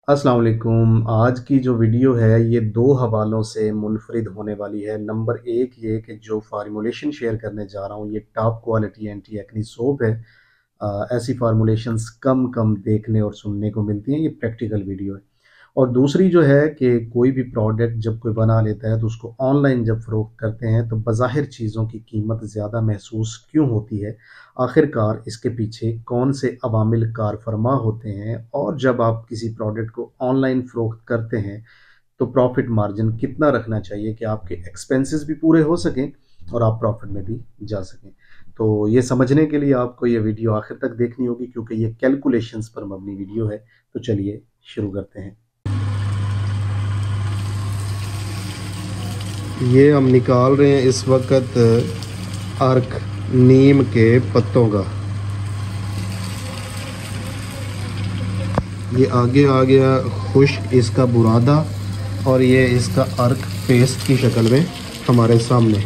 अस्सलाम वालेकुम। आज की जो वीडियो है ये 2 हवालों से मुनफ़रिद होने वाली है। नंबर 1 ये कि जो फ़ॉर्मूलेशन शेयर करने जा रहा हूँ ये top quality anti acne soap है। ऐसी फ़ॉर्मूलेशंस कम देखने और सुनने को मिलती हैं, ये प्रैक्टिकल वीडियो है। और दूसरी जो है कि कोई भी प्रोडक्ट जब कोई बना लेता है तो उसको ऑनलाइन जब फ़रोख्त करते हैं तो बज़ाहिर चीज़ों की कीमत ज़्यादा महसूस क्यों होती है? आखिरकार इसके पीछे कौन से अवामिल कार फरमा होते हैं? और जब आप किसी प्रोडक्ट को ऑनलाइन फ़रोख्त करते हैं तो प्रॉफ़िट मार्जिन कितना रखना चाहिए कि आपके एक्सपेंसेस भी पूरे हो सकें और आप प्रॉफ़िट में भी जा सकें? तो ये समझने के लिए आपको ये वीडियो आखिर तक देखनी होगी क्योंकि ये कैलकुलेशंस पर मबनी वीडियो है। तो चलिए शुरू करते हैं। ये हम निकाल रहे हैं इस वक्त अर्क नीम के पत्तों का। ये आगे आ गया खुश्क इसका बुरादा और ये इसका अर्क पेस्ट की शक्ल में हमारे सामने।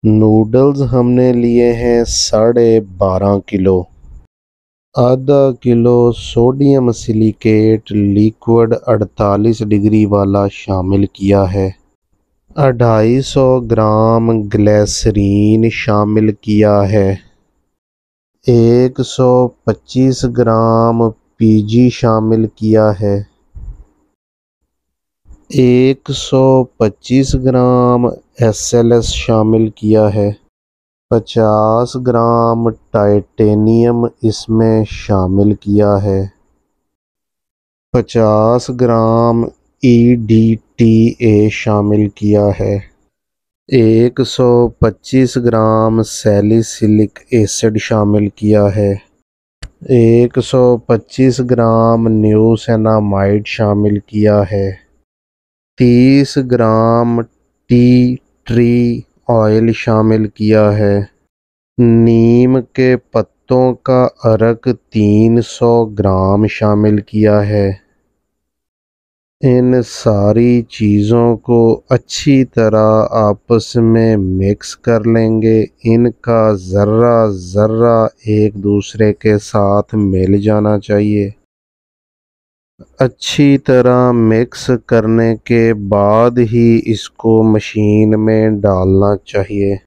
नूडल्स हमने लिए हैं 12.5 किलो। आधा kilo sodium silicate liquid 48 degree वाला शामिल किया है। 250 ग्राम ग्लिसरीन शामिल किया है। 125 ग्राम पीजी शामिल किया है। 125 ग्राम एसएलएस शामिल किया है। 50 ग्राम टाइटेनियम इसमें शामिल किया है। 50 ग्राम EDTA शामिल किया है। 125 ग्राम सैलिसिलिक एसिड शामिल किया है। 125 ग्राम न्यूसेनामाइड शामिल किया है। 30 ग्राम टी ट्री ऑयल शामिल किया है। नीम के पत्तों का अर्क 300 ग्राम शामिल किया है। इन सारी चीज़ों को अच्छी तरह आपस में मिक्स कर लेंगे। इनका ज़र्रा ज़र्रा एक दूसरे के साथ मिल जाना चाहिए। अच्छी तरह मिक्स करने के बाद ही इसको मशीन में डालना चाहिए।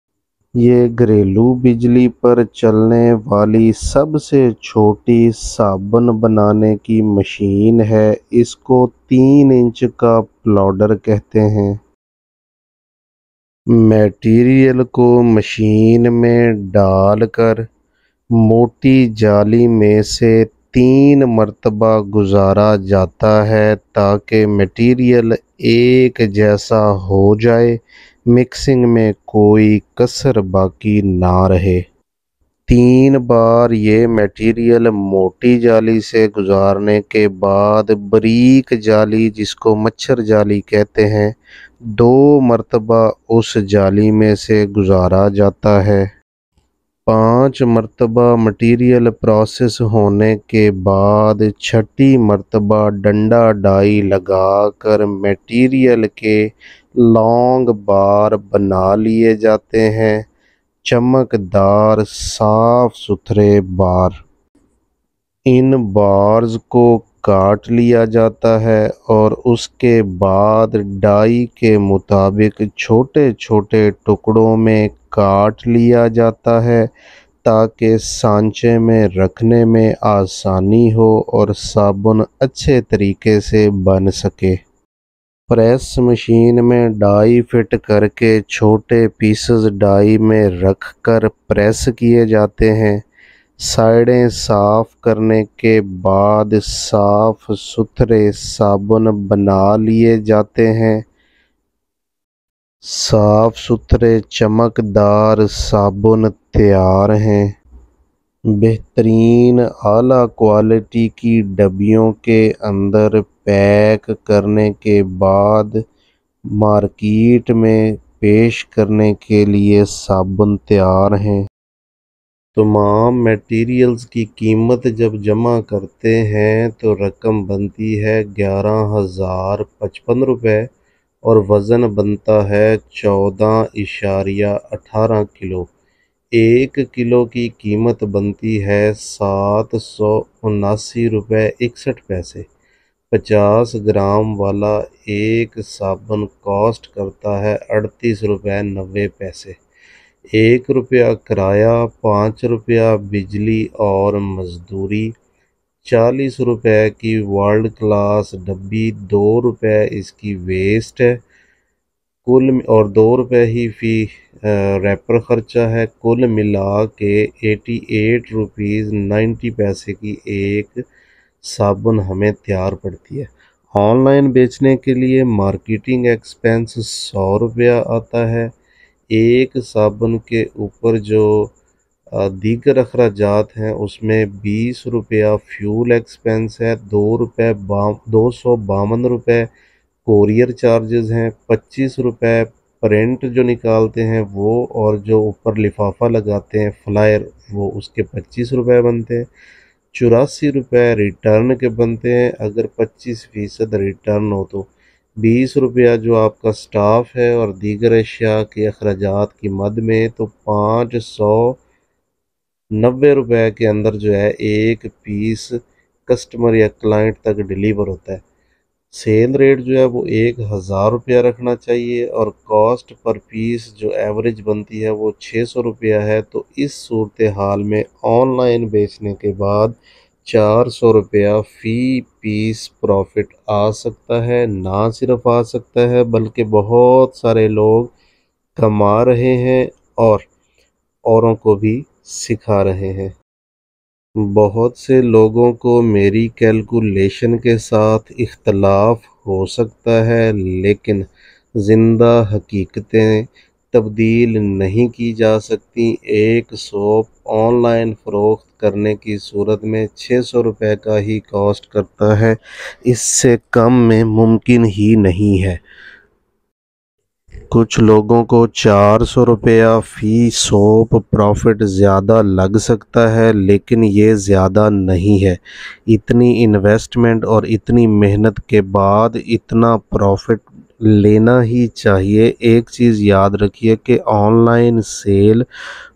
ये घरेलू बिजली पर चलने वाली सबसे छोटी साबुन बनाने की मशीन है। इसको 3 इंच का प्लाउडर कहते हैं। मटेरियल को मशीन में डालकर मोटी जाली में से 3 मरतबा गुजारा जाता है ताकि मटेरियल एक जैसा हो जाए, मिक्सिंग में कोई कसर बाकी ना रहे। 3 बार ये मटेरियल मोटी जाली से गुजारने के बाद बारीक जाली जिसको मच्छर जाली कहते हैं 2 मरतबा उस जाली में से गुजारा जाता है। 5 मरतबा मटेरियल प्रोसेस होने के बाद छठी मरतबा डंडा डाई लगाकर मटेरियल के लॉन्ग बार बना लिए जाते हैं। चमकदार साफ सुथरे बार। इन बार्स को काट लिया जाता है और उसके बाद डाई के मुताबिक छोटे छोटे टुकड़ों में काट लिया जाता है ताकि सांचे में रखने में आसानी हो और साबुन अच्छे तरीके से बन सके। प्रेस मशीन में डाई फिट करके छोटे पीसेस डाई में रखकर प्रेस किए जाते हैं। साइडें साफ करने के बाद साफ सुथरे साबुन बना लिए जाते हैं। साफ सुथरे चमकदार साबुन तैयार हैं। बेहतरीन आला क्वालिटी की डब्बियों के अंदर पैक करने के बाद मार्केट में पेश करने के लिए साबुन तैयार हैं। तमाम मटेरियल्स की कीमत जब जमा करते हैं तो रकम बनती है 11,055 रुपये और वज़न बनता है 14.18 किलो। 1 किलो की कीमत बनती है 779 रुपये 61 पैसे। 50 ग्राम वाला एक साबुन कॉस्ट करता है 38 रुपये 90 पैसे। 1 रुपया किराया, 5 रुपया बिजली और मजदूरी, 40 रुपये की वर्ल्ड क्लास डब्बी, 2 रुपये इसकी वेस्ट है कुल, और 2 रुपये ही फ़ी रैपर ख़र्चा है। कुल मिला के 88 रुपीज़ 90 पैसे की एक साबुन हमें तैयार पड़ती है। ऑनलाइन बेचने के लिए मार्केटिंग एक्सपेंस 100 रुपया आता है। एक साबुन के ऊपर जो दीगर अखराजात हैं उसमें 20 रुपया फ्यूल एक्सपेंस है, 252 रुपये कोरियर चार्जेस हैं, 25 रुपये प्रिंट जो निकालते हैं वो, और जो ऊपर लिफाफा लगाते हैं फ्लायर वो उसके 25 रुपये बनते हैं। 84 रुपये रिटर्न के बनते हैं, अगर 25% रिटर्न हो तो। 20 रुपया जो आपका स्टाफ है और दीगर अशिया के अखराजात की मद में, तो 590 रुपये के अंदर जो है एक पीस कस्टमर या क्लाइंट तक डिलीवर होता है। सेल रेट जो है वो 1000 रुपया रखना चाहिए, और कॉस्ट पर पीस जो एवरेज बनती है वो 600 रुपया है। तो इस सूरत हाल में ऑनलाइन बेचने के बाद 400 रुपया फ़ी पीस प्रॉफिट आ सकता है। ना सिर्फ आ सकता है बल्कि बहुत सारे लोग कमा रहे हैं और औरों को भी सिखा रहे हैं। बहुत से लोगों को मेरी कैलकुलेशन के साथ इख्तलाफ हो सकता है, लेकिन ज़िंदा हकीकतें तब्दील नहीं की जा सकती। एक सोप ऑनलाइन फ़रोख्त करने की सूरत में 600 रुपये का ही कॉस्ट करता है, इससे कम में मुमकिन ही नहीं है। कुछ लोगों को 400 रुपया फ़ी सोप प्रॉफिट ज़्यादा लग सकता है, लेकिन ये ज़्यादा नहीं है। इतनी इन्वेस्टमेंट और इतनी मेहनत के बाद इतना प्रॉफिट लेना ही चाहिए। एक चीज़ याद रखिए कि ऑनलाइन सेल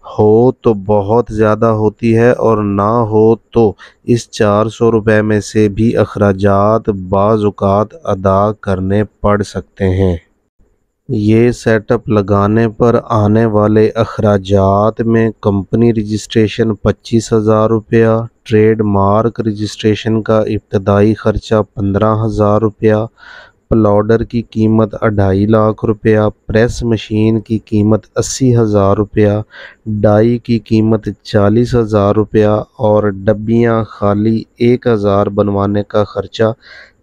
हो तो बहुत ज़्यादा होती है, और ना हो तो इस 400 रुपये में से भी अखराजात बाज़ औक़ात अदा करने पड़ सकते हैं। ये सेटअप लगाने पर आने वाले अखराजात में कंपनी रजिस्ट्रेशन 25,000 रुपया, ट्रेडमार्क रजिस्ट्रेशन का इब्तदाई ख़र्चा 15,000 रुपया, प्लॉडर की कीमत 2.5 लाख रुपया, प्रेस मशीन की कीमत 80,000 रुपया, डाई की कीमत 40,000 रुपया, और डब्बियाँ खाली 1000 बनवाने का ख़र्चा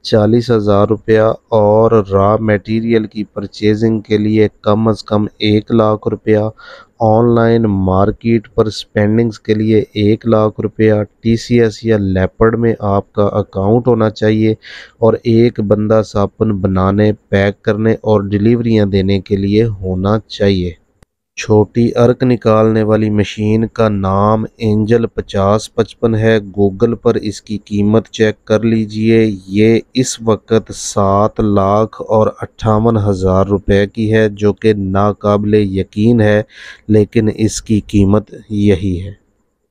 40,000 रुपया, और रॉ मटेरियल की परचेजिंग के लिए कम से कम 1 लाख रुपया, ऑनलाइन मार्केट पर स्पेंडिंग्स के लिए 1 लाख रुपया, TCS या लेपर्ड में आपका अकाउंट होना चाहिए, और एक बंदा साबुन बनाने, पैक करने और डिलीवरियां देने के लिए होना चाहिए। छोटी अर्क निकालने वाली मशीन का नाम एंजल 5055 है। गूगल पर इसकी कीमत चेक कर लीजिए। ये इस वक्त 7,58,000 रुपये की है, जो कि नाकाबिले यकीन है, लेकिन इसकी कीमत यही है।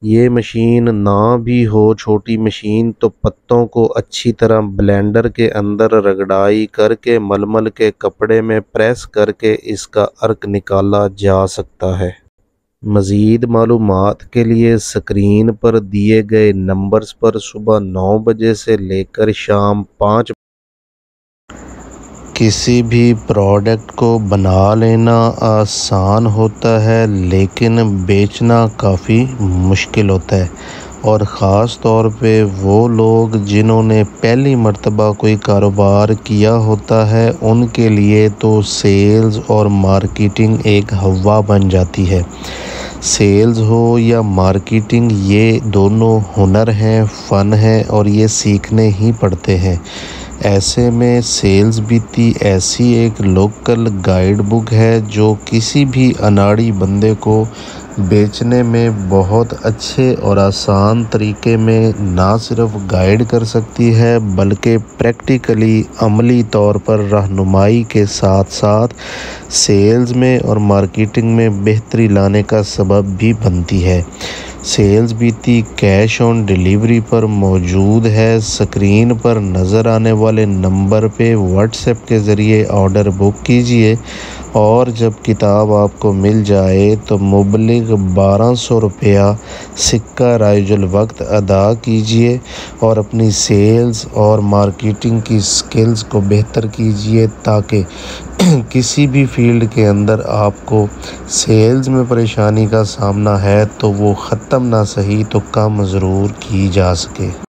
ये मशीन ना भी हो छोटी मशीन, तो पत्तों को अच्छी तरह ब्लेंडर के अंदर रगड़ाई करके मलमल के कपड़े में प्रेस करके इसका अर्क निकाला जा सकता है। मज़ीद मालूमात के लिए स्क्रीन पर दिए गए नंबर्स पर सुबह 9 बजे से लेकर शाम 5 किसी भी प्रोडक्ट को बना लेना आसान होता है, लेकिन बेचना काफ़ी मुश्किल होता है, और ख़ास तौर पे वो लोग जिन्होंने पहली मर्तबा कोई कारोबार किया होता है, उनके लिए तो सेल्स और मार्केटिंग एक हवा बन जाती है। सेल्स हो या मार्केटिंग, ये दोनों हुनर हैं, फ़न है, और ये सीखने ही पड़ते हैं। ऐसे में सेल्स बीती ऐसी एक लोकल गाइड बुक है जो किसी भी अनाड़ी बंदे को बेचने में बहुत अच्छे और आसान तरीके में ना सिर्फ गाइड कर सकती है बल्कि प्रैक्टिकली अमली तौर पर रहनुमाई के साथ साथ सेल्स में और मार्केटिंग में बेहतरी लाने का सबब भी बनती है। सेल्स बीती कैश ऑन डिलीवरी पर मौजूद है। स्क्रीन पर नज़र आने वाले नंबर पे व्हाट्सएप के ज़रिए ऑर्डर बुक कीजिए और जब किताब आपको मिल जाए तो मुबलिग 1200 रुपया सिक्का राइजुल वक्त अदा कीजिए और अपनी सेल्स और मार्केटिंग की स्किल्स को बेहतर कीजिए ताकि किसी भी फील्ड के अंदर आपको सेल्स में परेशानी का सामना है तो वो ख़त्म ना सही तो कम ज़रूर की जा सके।